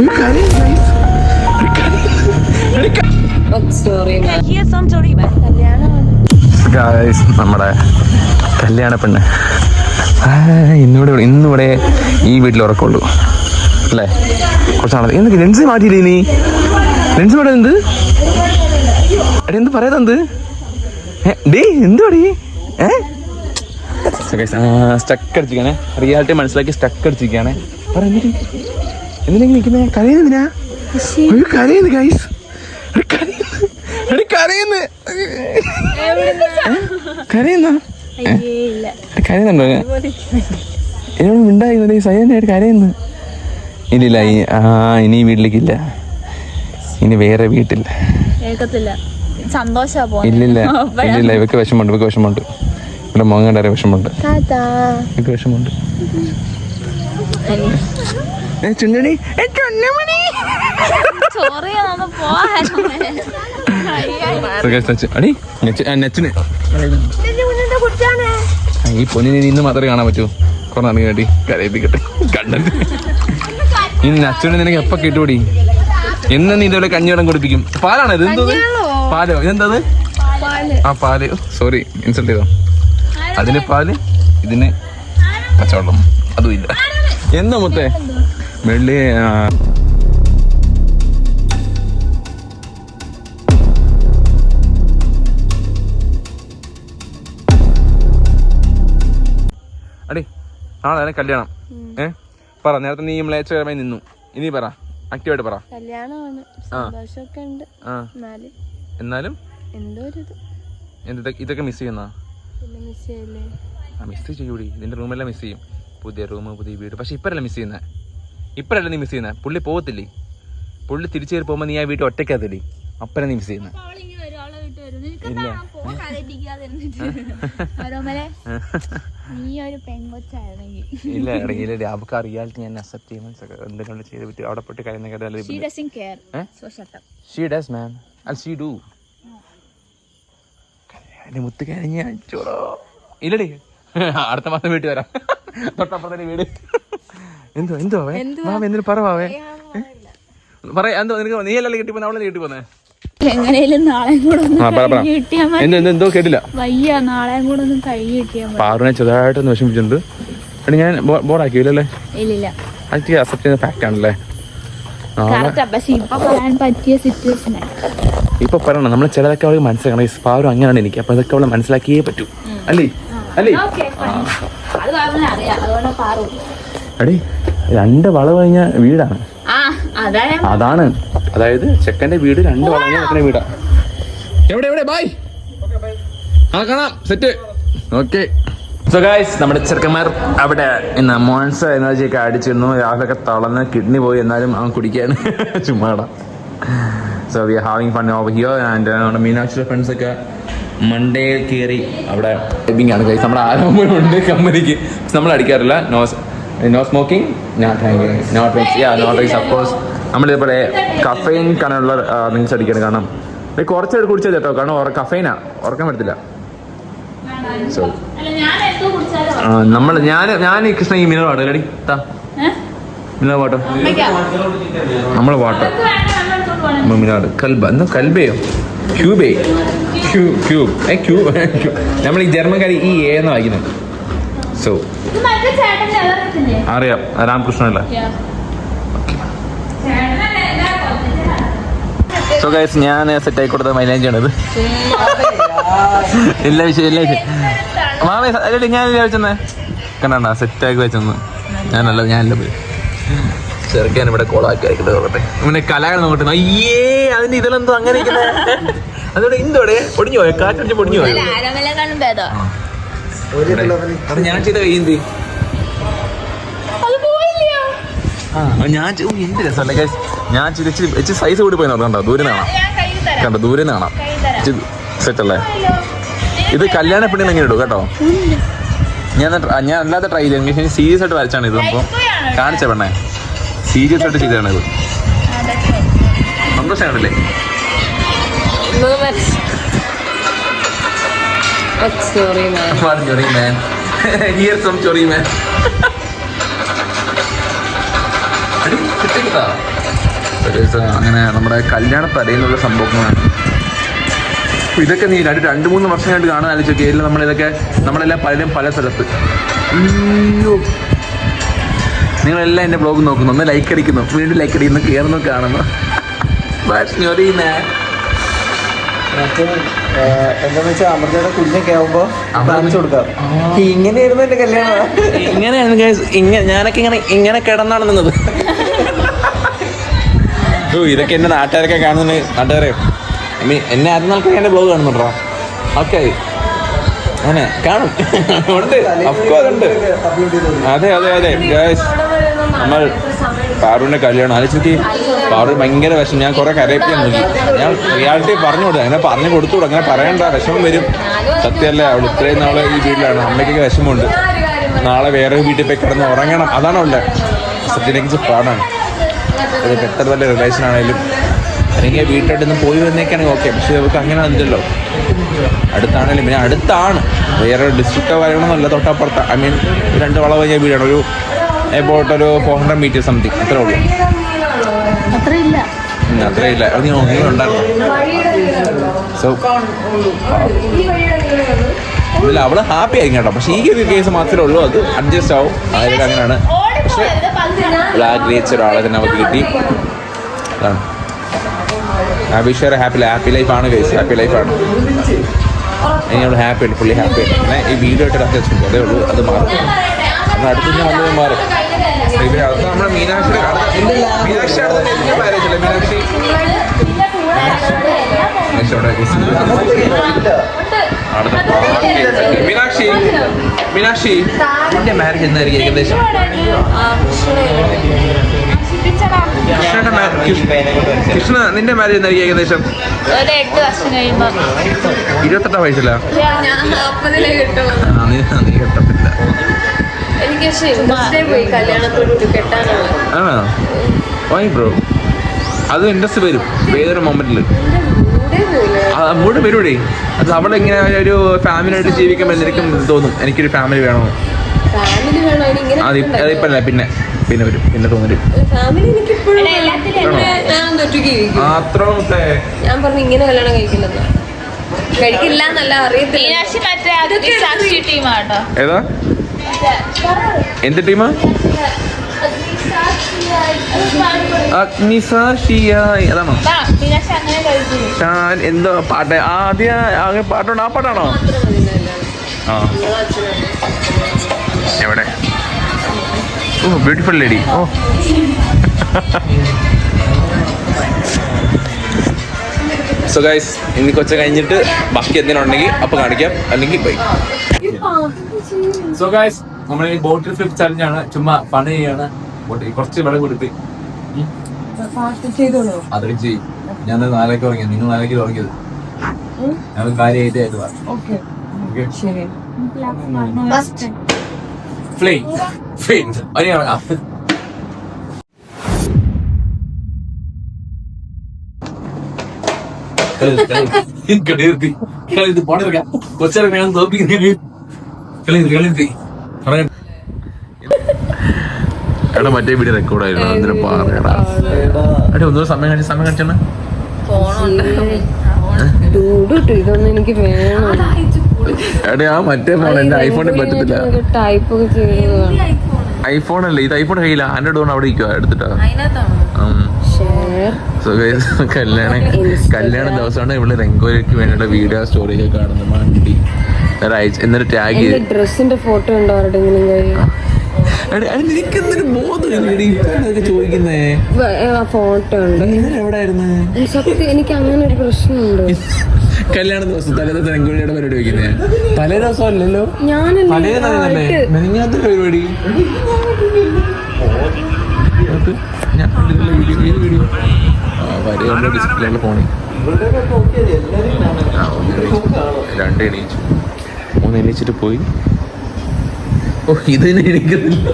നമ്മുടെ കല്യാണ പെണ്ണ് ഇന്നിവിടെ ഈ വീട്ടിൽ ഉറക്കമുള്ളൂ അല്ലേ? കുറച്ചാണത് എന്തൊക്കെ ലെൻസ് മാറ്റിയില്ലേ നീ? ലെൻസ് മാറ്റാ എന്ത് എടേ എന്ത് പറയാതെന്ത് ഡേ എന്തുവാടി സ്റ്റക്ക് അടിച്ചിരിക്കാണേ. റിയാലിറ്റി മനസ്സിലാക്കി സ്റ്റക്ക് അടിച്ചിരിക്കാണേ. പറ എന്തിനാ നിൽക്കുന്നേ? കരയുന്നതിനാ? കരയുന്നു ഗൈസ്, കരയുന്നുണ്ടോ? എന്നോട് മിണ്ടായി സൈലന്റായിട്ട് കരയുന്നു. ഇല്ലില്ല, ഇനി ഈ വീട്ടിലേക്കില്ല, ഇനി വേറെ വീട്ടില്ല. ഇല്ലില്ല, ഇവക്ക് വിഷമമുണ്ട്, ഇവിടെ മോങ്ങണ്ട വിഷമമുണ്ട്, ഇവക്ക് വിഷമമുണ്ട്. ചുണ്ണി ഈ പൊന്നിനെ ഇന്ന് മാത്രമേ കാണാൻ പറ്റൂ. കുറെ നന്ദി കേട്ടി കരയിപ്പിക്കട്ടെ കണ്ടത്. ഈ നച്ചുവിനെ നിനക്ക് എപ്പോ കിട്ടുകൂടി? എന്ന് നീ ഇതേപോലെ കഞ്ഞിവെള്ളം കുടിപ്പിക്കും. പാലാണോ ഇത്? എന്തോ പാലോ? ഇതെന്താ? ആ പാല്, സോറി ഇൻസൾട്ട് ചെയ്തോ. അതിന് പാല്, ഇതിന് പച്ചവെള്ളം, അതും ഇല്ല. എന്താ മൊത്തേ വെള്ളി അടി നാളെ കല്യാണം. പറ, നേരത്തെ നീ മ്ലേച്ഛകരമായി നിന്നു, ഇനി പറ, ആക്റ്റീവായിട്ട് പറ. എന്നാലും ഇതൊക്കെ മിസ് ചെയ്യുന്ന മിസ് ചെയ്യൂടി. ഇതിന്റെ റൂമെല്ലാം മിസ് ചെയ്യും. പുതിയ റൂം, പുതിയ വീട്. പക്ഷെ ഇപ്പഴല്ല മിസ് ചെയ്യുന്നത്. ഇപ്പഴല്ല നീ മിസ് ചെയ്യുന്നത്. പുള്ളി പോകത്തില്ലേ? പുള്ളി തിരിച്ചു കയറി പോകുമ്പോ നീ ആ വീട്ടിൽ ഒറ്റയ്ക്കാത്തില്ലേ? അപ്പഴാ നീ മിസ് ചെയ്യുന്നത്. ഇല്ല ഇല്ല ഇടങ്ങിയില്ല. അവർക്ക് ആ റിയാലിറ്റി ഞാൻ അക്സെപ്റ്റ് ചെയ്യുമ്പോൾ എന്തെങ്കിലും ചെയ്ത് പറ്റും. അവിടെ പോയിട്ട് കാര്യം മുത്ത് കഴിഞ്ഞ ചോറോ ഇല്ലടി. അടുത്ത മാസം വീട്ടിൽ വരാം. തൊട്ടപ്പുറത്തെ വീട്. എന്തോ എന്തിനു പറവാവേ പറയാ. എന്തോ നിനക്ക് നീ അല്ലല്ലേ കെട്ടി പോന്നെ? അവളെ കെട്ടി പോന്നെ? എന്തോ കേട്ടില്ല. പാറുവിനെ ചെറുതായിട്ടൊന്ന് വിഷമിച്ചിട്ടുണ്ട്. ഞാൻ ബോറാക്കിയില്ലല്ലേ? അക്സെപ്റ്റ് ചെയ്യുന്ന ഫാക്ട് ആണല്ലേ? ഇപ്പൊ പറയണം, നമ്മൾ ചിലതൊക്കെ അവൾക്ക് മനസ്സിലാക്കണം. ഈ പാറു അങ്ങനെയാണ് എനിക്ക്, അപ്പൊ അതൊക്കെ അവളെ മനസ്സിലാക്കിയേ പറ്റൂ. അല്ലേ അടി 2 വളവ് കഴിഞ്ഞ വീടാണ്. അതാണ്, അതായത് ചെക്കന്റെ വീട് 2 വളവ് കഴിഞ്ഞ വീടാ. എവിടെ ബൈ, കാണാം, സെറ്റ്, ഓക്കെ. സോ ഗൈസ്, നമ്മുടെ ചെറുക്കന്മാർ അവിടെ ഇന്ന് മോൺസ്റ്റർ എനർജി ഒക്കെ അടിച്ചിരുന്നു. രാവിലൊക്കെ തളർന്ന് കിഡ്നി പോയി, എന്നാലും അവൻ കുടിക്കാണ് ചുമ്മാടാ. So we are having fun over here. And നമ്മുടെ മീനാക്ഷിയുടെ ഫ്രണ്ട്സ് ഒക്കെ മൺഡേ കയറി അവിടെ ഡബിങ് ആണ് ഗൈസ്. നമ്മുടെ ആരോപണമുണ്ട് കമ്പനിക്ക്. നമ്മൾ അടിക്കാറില്ല. നോ സ്മോക്കിംഗ്, നോട്ട് ഹാങ്ങിങ്, നോട്ട് ഡ്രിങ്ക്സ് ഓഫ് കോഴ്സ്. നമ്മളിതേപോലെ കഫൈൻ കണലുള്ള ഡ്രിങ്ക്സ് അടിക്കണം. കാരണം കുറച്ചെടുത്ത് കുടിച്ചാൽ കേട്ടോ, കാരണം കഫൈനാ, ഉറക്കാൻ പറ്റത്തില്ല. സോ ഞാൻ കൃഷ്ണ ഈ mineral water ready mineral water, നമ്മൾ വാട്ടർ മിനറൽ കൽബ എന്താ കൽബയോ ക്യൂബേ ക്യൂബ് നമ്മൾ ഈ ജർമ്മൻകാരി ഈ എന്ന് വായിക്കുന്നത്. സോ അറിയാം, രാമകൃഷ്ണനല്ലേ? സോ ഗൈസ്, ഞാൻ സെറ്റ് ആയി കൊടുത്ത മൈലേജാണിത്. എല്ലാ വിഷയം മാമേ അല്ലേ ഞാൻ വെച്ചെന്നേ കണ്ട സെറ്റാക്കി വെച്ചെന്ന്. ഞാനല്ല പോയി ചെറുക്കാൻ ഇവിടെ കോളാക്കി ആയിക്കട്ടെ നോക്കട്ടെ. ഇവനെ കലകൾ നോക്കട്ടെ. അയ്യേ അതിന്റെ ഇതിലെന്തോ അങ്ങനെ അതോടെ എന്തോടെ പൊടിഞ്ഞു പോയോ? കാറ്റടിച്ച് പൊടിഞ്ഞു പോയോ? ഞാൻ ചെയ്ത കൈ എന്ത് ഞാൻ എന്ത് രസമല്ലേ ഗൈസ്. ഞാൻ ഇച്ചിരി സൈസ് കൂടി പോയി നോക്കണ്ട. ദൂരെ കാണാം സെറ്റ് അല്ലേ? ഇത് കല്യാണ പെണ്ണിന് എങ്ങനെ ഇടും കേട്ടോ. ഞാൻ അല്ലാതെ ട്രൈ ചെയ്തു. സീരിയസ് ആയിട്ട് വരച്ചാണ് ഇത്. അപ്പോൾ കാണിച്ച പെണ്ണേ സീരിയസ് ആയിട്ട് ചെയ്തതാണ് ഇത്. സന്തോഷമാണല്ലേ? അങ്ങനെ നമ്മുടെ കല്യാണ തലേന്നുള്ള സംഭവങ്ങളാണ്. അപ്പോൾ ഇതൊക്കെ നീ 2-3 വർഷമായിട്ട് കാണാൻ ആലോചിച്ചൊക്കെ എല്ലാം നമ്മളെല്ലാം പലരും പല സ്ഥലത്ത്. അയ്യോ, നിങ്ങളെല്ലാം എൻ്റെ ബ്ലോഗ് നോക്കുന്നു, ഒന്ന് ലൈക്ക് അടിക്കുന്നു, വീണ്ടും ലൈക്ക് അടിക്കുന്നു, കയറുന്നു, കാണുന്നു. എന്താന്ന് വെച്ചാൽ അമൃതയുടെ കുഞ്ഞൊക്കെ ആവുമ്പോ കാണിച്ചു കൊടുക്കാം. ഇങ്ങനെയായിരുന്നു എന്റെ കല്യാണം. ഇങ്ങനെയാണ് ഞാനൊക്കെ ഇങ്ങനെ കിടന്നാണ് നിന്നത്. ഇതൊക്കെ എന്റെ നാട്ടുകാരൊക്കെ കാണുന്നത്. നാട്ടുകാരെ എന്നെ ആദ്യം നാൾക്കൊക്കെ എന്റെ ബ്ലോഗ് കാണുന്നുണ്ടോ? ഓക്കെ, അങ്ങനെ കാണും. ഉണ്ട്, ഉണ്ട്. അതെ നമ്മൾ പാറുവിന്റെ കല്യാണം ആലോചിച്ച് പാറു ഭയങ്കര വിഷമം. ഞാൻ കുറെ കരയിപ്പിക്കാൻ നോക്കി. ഞാൻ റിയാലിറ്റി പറഞ്ഞു കൊടുത്തു, അങ്ങനെ പറഞ്ഞു കൊടുത്തുകൂടും. അങ്ങനെ പറയണ്ട, വിഷമം വരും. സത്യമല്ലേ, അവൾ ഇത്രയും നാളെ ഈ വീട്ടിലാണ്. അമ്മയ്ക്കൊക്കെ വിഷമമുണ്ട്. നാളെ വേറെ വീട്ടിൽ പോയി കിടന്ന് ഉറങ്ങണം. അതാണ് അവളുടെ സത്യത്തിലേക്ക് പാടാണ്. അതിപ്പോൾ എത്ര നല്ല റിലേഷൻ ആണെങ്കിലും അല്ലെങ്കിൽ വീട്ടിലോട്ടൊന്നും പോയി വന്നേക്കാണെങ്കിൽ ഓക്കെ. പക്ഷെ അവർക്ക് അങ്ങനെ ഇല്ലല്ലോ. അടുത്താണെങ്കിലും പിന്നെ അടുത്താണ്, വേറെ ഡിസ്ട്രിക്റ്റോ കാര്യങ്ങളൊന്നുമല്ല, തൊട്ടപ്പുറത്ത്. ഐ മീൻ 2 വളവ് കഴിഞ്ഞ വീടാണ്. ഒരു എബൌട്ട് ഒരു 400 മീറ്റർ സംതിങ്, അത്രേ ഉള്ളൂ. അത്രയില്ല. അത് നീ ഉണ്ടായിരുന്നു. സോ ഇല്ല, അവള് ഹാപ്പി ആയിരിക്കും കേട്ടോ. പക്ഷെ ഈ ഒരു കേസ് മാത്രമേ ഉള്ളൂ, അത് അഡ്ജസ്റ്റ് ആവും. ആരും അങ്ങനെയാണ്. പക്ഷെ അവൾ ആഗ്രഹിച്ച ഒരാളെ തന്നെ അവൾക്ക് കിട്ടി. അതാണ് അഭിഷേക്. ഹാപ്പി ലൈഫാണ് ഗൈസ്, ഹാപ്പി ലൈഫാണ്. ഇനി അവൾ ഹാപ്പി ഉണ്ട്, ഫുള്ളി ഹാപ്പി ഉണ്ട്. പിന്നെ ഈ വീഡിയോ ആയിട്ട് അത്യാവശ്യം അതേ ഉള്ളൂ, അത് മാറും. നമ്മൾ അടുത്ത് വന്നത് മാറും. അത് നമ്മുടെ മീനാക്ഷി മാരേജ് അല്ലേ? മീനാക്ഷി നിന്റെ മാരേജ് എന്തായിരിക്കും ഏകദേശം? കൃഷ്ണ നിന്റെ മാരേജ് എന്തായിരിക്കും ഏകദേശം? 28 വയസ്സില്ല. നീ കെട്ടത്തില്ല. ബ്രോ അത് ഇൻട്രസ്റ്റ് വരും ഏതൊരു മൊമെന്റില്. അങ്ങോട്ട് വരൂടെ. അത് അവിടെ ഇങ്ങനെ ഒരു ഫാമിലി ആയിട്ട് ജീവിക്കാൻ എനിക്കും തോന്നും. എനിക്കൊരു ഫാമിലി വേണോ? അതിപ്പല്ല, പിന്നെ വരും, പിന്നെ തോന്നരും. ഞാൻ പറഞ്ഞു ഇങ്ങനെ കല്യാണം കഴിക്കില്ല എന്നല്ല, അറിയത്തില്ല. ഏതാ എന്ത് ടീമാ? അഗ്നിസാക്ഷിയായി അതാണോ? എന്തോ പാട്ട് ആദ്യം പാട്ടുണ്ട്. ആ പാട്ടാണോ? ആ എവിടെ? ഓ ബ്യൂട്ടിഫുൾ ലേഡി. ഓ സോ ഗൈസ്, ഇന്ന് കൊച്ച കഴിഞ്ഞിട്ട് ബാക്കി എന്തെങ്കിലും ഉണ്ടെങ്കിൽ അപ്പൊ കാണിക്കാം, അല്ലെങ്കിൽ പോയി. സോ ഗൈസ്, നമ്മൾ ഈ ബോട്ടിൽ ഫ്ലിപ്പ് ചലഞ്ച് ആണ്. ചുമ്മാ ഫൺ ചെയ്യാണ്. കുറച്ച് വെള്ളം കൊടുത്ത് അതൊക്കെ ചെയ്യും. ഞാൻ 4 ഉറങ്ങിയത്, നിങ്ങൾ 4 ഉറങ്ങിയത്. ഞങ്ങൾ കാര്യമായിട്ട് കൊച്ചിറങ്ങാൻ തോപ്പിക്കുന്ന എടാ മറ്റേ വീഡിയോ റെക്കോർഡായിരുന്നു. അതിന് പറയടാ എടാ ഒന്നും സമയം കാണിച്ചാണ്. ഇതൊന്നും എനിക്ക് വേണം. എടാ ആ മറ്റേ ഫോൺ എന്റെ ഐഫോണിൽ പറ്റത്തില്ല. ഐഫോൺ അല്ലേ ഇത്? ഐഫോൺ കയ്യില്ല. ആൻഡ്രോയിഡ് ഫോൺ അവിടെ ഇരിക്കുക എടുത്തിട്ടാ. കല്യാണ ദിവസമാണ് ഇവിടെ രംഗോലിക്ക് വേണ്ടിയുള്ള വീഡിയോ സ്റ്റോറിയൊക്കെ കാണുന്നത്. മണ്ടി എന്നിട്ട് ടാഗ് ചെയ്ത് ഡ്രസ്സിന്റെ ഫോട്ടോ ഉണ്ടോ ആരുടെങ്കിലും കയ്യിൽ? എനിക്കെന്തൊരു ബോധം ചോദിക്കുന്നേ. ഫോട്ടോ ഉണ്ട്. എവിടെയായിരുന്നു സത്യം? എനിക്ക് അങ്ങനെ ഒരു പ്രശ്നമുണ്ട്. കല്യാണ ദിവസം തലേദിവസം രംഗോലിയുടെ പരിപാടി വയ്ക്കുന്നേ. തലേ ദിവസം അല്ലല്ലോ, തലേന്നല്ലേ മെനിഞ്ഞാത്ത പരിപാടി. ഞാൻ വീഡിയോ ഡിസ്പ്ലേയുള്ള ഫോണിൽ 2 എണീച്ചു, 3 എണീച്ചിട്ട് പോയി. ഓ ഇതിനെ എണീക്കുന്നില്ല.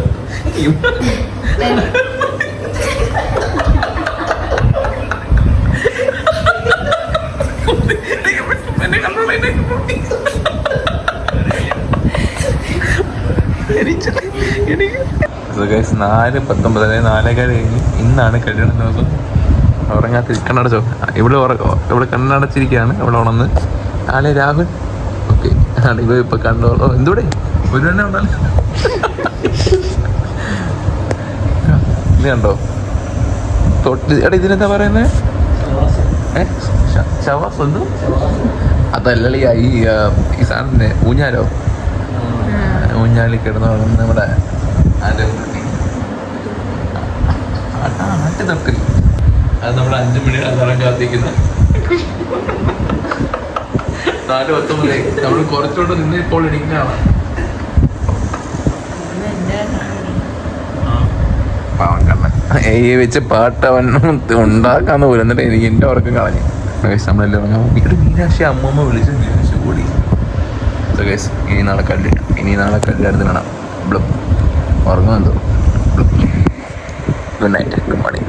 $4:19 4:15 കഴിഞ്ഞ് ഇന്നാണ് കല്യാണ ദിവസം. ഉറങ്ങാത്ത കണ്ണടച്ചോ. ഇവിടെ കണ്ണടച്ചിരിക്കുകയാണ്. ഇവിടെ ഉണന്ന് ആളെ രാഹുൽ. ഓക്കെ ഇവ ഇപ്പൊ കണ്ടോളൂ. എന്തൂടെ ഒരു തന്നെ ഉണ്ടല്ലോ. ഇത് കണ്ടോ തൊട്ട്. എടാ ഇതിനെന്താ പറയുന്നത്? ശവാസ് എന്ത്? അതല്ല ഈ സാധനത്തിന് ഊഞ്ഞാലോ. ഊഞ്ഞാലിൽ കിടന്ന് വളർന്ന് നമ്മുടെ ആട്ടുതട്ടിൽ. അത് നമ്മുടെ 5 മണി അതാരം കാത്തിക്കുന്ന 4:19 നമ്മൾ കുറച്ചുകൊണ്ട് നിന്ന് ഇപ്പോൾ ഇടിക്കുന്നതാണ്. പാവം കണ്ണൻ വെച്ച് പാട്ട് അവൻ ഉണ്ടാക്കാന്ന് പോലും. എന്നിട്ട് എനിക്ക് എൻ്റെ ഉറക്കം കളഞ്ഞു. നമ്മളെല്ലാം ഉറങ്ങാൻ മീനാക്ഷി അമ്മമ്മ വിളിച്ച് മീനാക്ഷി കൂടി. ഇനി നാളെ കല്യാണത്തിന് കാണാം. ഉറങ്ങുമെന്തോ. Good night, good morning.